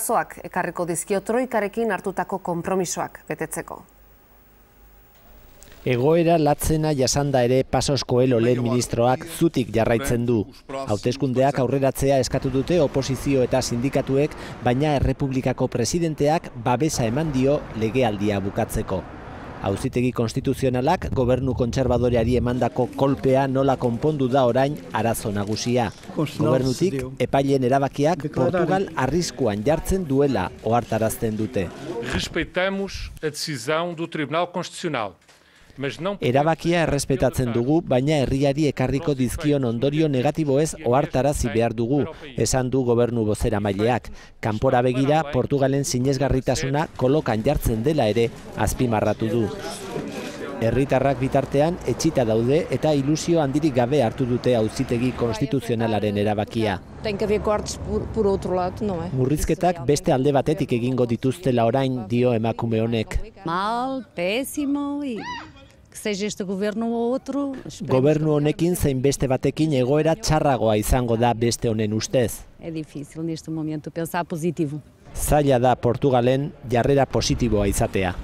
Zoak ekarriko dizkio troikarekin hartutako konpromisoak betetzeko. Egoera latzena jasanda ere Pasos Coelho lehen ministroak zutik jarraitzen du. Hauteskundeak aurreratzea eskatu dute oposizio eta sindikatuek, baina Errepublikako presidenteak babesa eman dio legealdia bukatzeko. Auzitegi konstituzionalak gobernu kontserbadoreari emandako kolpea nola konpondu da orain arazo nagusia. Gobernutik epaileen erabakiak Portugal arriskuan jartzen duela ohartarazten dute. Respeitamos a decisão do Tribunal Constitucional. Erabakia errespetatzen dugu, baina herriari ekarriko dizkion ondorio negatiboez ohartarazi behar dugu, esan du gobernu bozeramaileak. Kanpora begira, Portugalen sinesgarritasuna kolokan jartzen dela ere azpimarratu du. Herritarrak bitartean etxita daude eta ilusio handirik gabe hartu dute Auzitegi Konstituzionalaren erabakia. Murrizketak beste alde batetik egingo dituztela orain dio emakume honek. Mal, pésimo Gobernu honekin zein beste batekin egoera txarragoa izango da beste honen ustez. Zaila da Portugalen jarrera positiboa izatea.